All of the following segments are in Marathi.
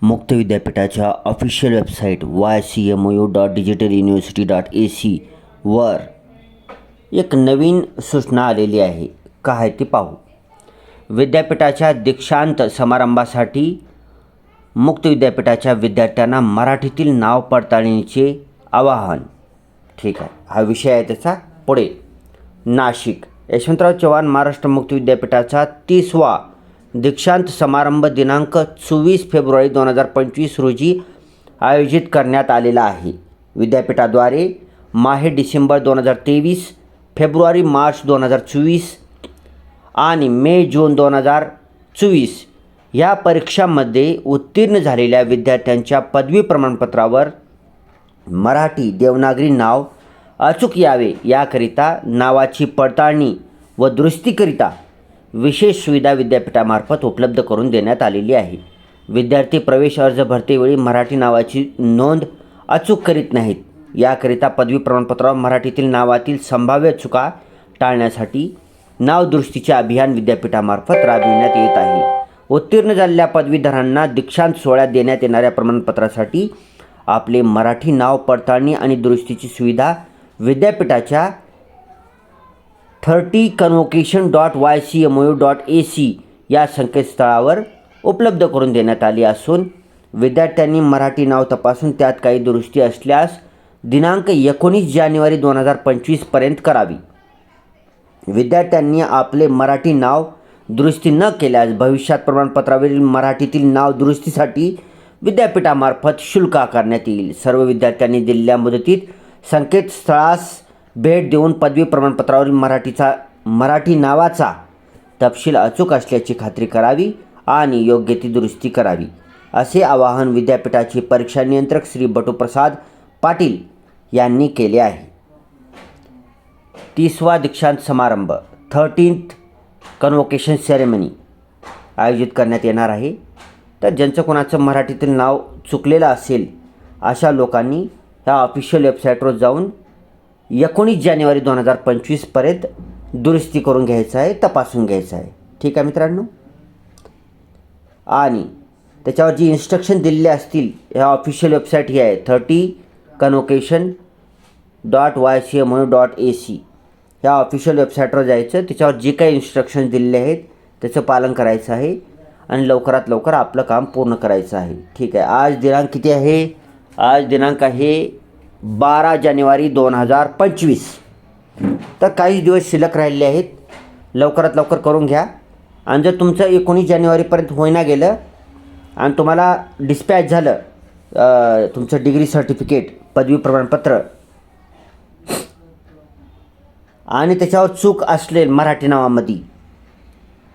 मुक्त विद्यापीठाच्या ऑफिशियल वेबसाईट ycmu.digitaluniversity.ac वर एक नवीन सूचना आलेली आहे. काय ते पाहू. विद्यापीठाच्या दीक्षांत समारंभासाठी मुक्त विद्यापीठाच्या विद्यार्थ्यांना मराठीतील नाव पडताळणीचे आवाहन. ठीक आहे, हा विषय आहे त्याचा. पुढे नाशिक यशवंतराव चव्हाण महाराष्ट्र मुक्त विद्यापीठाचा 30वा दीक्षांत समारंभ दिनांक 24 फेब्रुवारी 2025 रोजी आयोजित करण्यात आलेला आहे. विद्यापीठाद्वारे माहे डिसेंबर 2023, फेब्रुवारी मार्च 2024 आणि मे जून 2024 या परीक्षांमध्ये उत्तीर्ण झालेल्या विद्यार्थ्यांच्या पदवी प्रमाणपत्रावर मराठी देवनागरी नाव अचूक यावे याकरिता नावाची पडताळणी व दुरुस्तीकरिता विशेष सुविधा विद्यापीठामार्फत उपलब्ध करून देण्यात आलेली आहे. विद्यार्थी प्रवेश अर्ज भरतेवेळी मराठी नावाची नोंद अचूक करीत नाहीत. याकरिता पदवी प्रमाणपत्रावर मराठीतील नावातील संभाव्य चुका टाळण्यासाठी नाव दुरुस्तीचे अभियान विद्यापीठामार्फत राबविण्यात येत आहे. उत्तीर्ण झालेल्या पदवीधरांना दीक्षांत सोहळ्यात देण्यात येणाऱ्या प्रमाणपत्रासाठी आपले मराठी नाव पडताळणी आणि दुरुस्तीची सुविधा विद्यापीठाच्या 30convocation.ycmu.ac या संकेतस्थळावर उपलब्ध करून देण्यात आली असून विद्यार्थ्यांनी मराठी नाव तपासून त्यात काही दुरुस्ती असल्यास दिनांक 19 जानेवारी 2025 पर्यंत करावी. विद्यार्थ्यांनी आपले मराठी नाव दुरुस्ती न केल्यास भविष्यात प्रमाणपत्रावरील मराठीतील नाव दुरुस्तीसाठी विद्यापीठामार्फत शुल्क आकारण्यात येईल. सर्व विद्यार्थ्यांनी दिलेल्या मुदतीत संकेतस्थळास भेट देऊन पदवी प्रमाणपत्रावरील मराठी नावाचा तपशील अचूक असल्याची खात्री करावी आणि योग्य ती दुरुस्ती करावी, असे आवाहन विद्यापीठाचे परीक्षा नियंत्रक श्री बटूप्रसाद पाटील यांनी केले आहे. 30वा दीक्षांत समारंभ 13th कन्व्होकेशन सेरेमनी आयोजित करण्यात येणार आहे. तर ज्यांचं कोणाचं मराठीतील नाव चुकलेलं असेल अशा लोकांनी ह्या ऑफिशियल वेबसाईटवर जाऊन 19 जानेवारी 2025 पर्यंत दुरुस्ती करून घ्यायचं आहे, तपासून घ्यायचं आहे. ठीक आहे मित्रांनो. आणि त्याच्यावर जी इन्स्ट्रक्शन दिलेले असतील, ह्या ऑफिशियल वेबसाईट ही आहे 30convocation.ycmu.ac ह्या ऑफिशियल वेबसाईटवर जायचं. त्याच्यावर जे काही इन्स्ट्रक्शन दिलेले आहेत त्याचं पालन करायचं आहे आणि लवकरात लवकर आपलं काम पूर्ण करायचं आहे. ठीक आहे. आज दिनांक किती आहे? आज दिनांक आहे 12 जानेवारी 2025. तर काही दिवस शिल्लक राहिलेले आहेत, लवकरात लवकर करून घ्या. आणि जर तुमचं 19 जानेवारीपर्यंत होईना गेलं आणि तुम्हाला डिस्पॅच झालं तुमचं डिग्री सर्टिफिकेट पदवी प्रमाणपत्र आणि त्याच्यावर चूक असले मराठी नावामध्ये,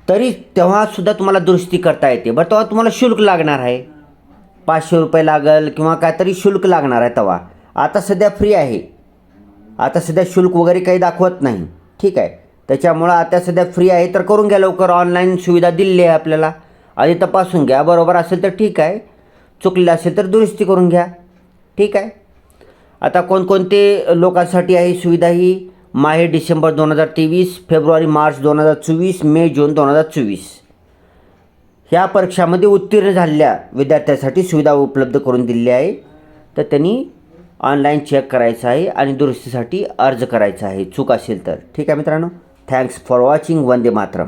तरी तेव्हासुद्धा तुम्हाला दुरुस्ती करता येते. बरं, तेव्हा तुम्हाला शुल्क लागणार आहे, 500 रुपये लागेल किंवा काहीतरी शुल्क लागणार आहे. तेव्हा आता सध्या फ्री आहे, आता सध्या शुल्क वगैरे काही दाखवत नाही. ठीक आहे. त्याच्यामुळं आता सध्या फ्री आहे, तर करून घ्या लवकर. ऑनलाईन सुविधा दिलेली आहे आपल्याला. आधी तपासून घ्या, बरोबर असेल तर ठीक आहे, चुकलेलं असेल तर दुरुस्ती करून घ्या. ठीक आहे. आता कोणकोणते लोकांसाठी आहे सुविधा ही? माहे डिसेंबर 2023, फेब्रुवारी मार्च 2024, मे जून 2024 ह्या परीक्षामध्ये उत्तीर्ण झालेल्या विद्यार्थ्यांसाठी सुविधा उपलब्ध करून दिलेली आहे. तर त्यांनी ऑनलाईन चेक करायचं आहे आणि दुरुस्तीसाठी अर्ज करायचा आहे चूक असेल तर. ठीक आहे मित्रांनो. Thanks for watching. Vande Mataram.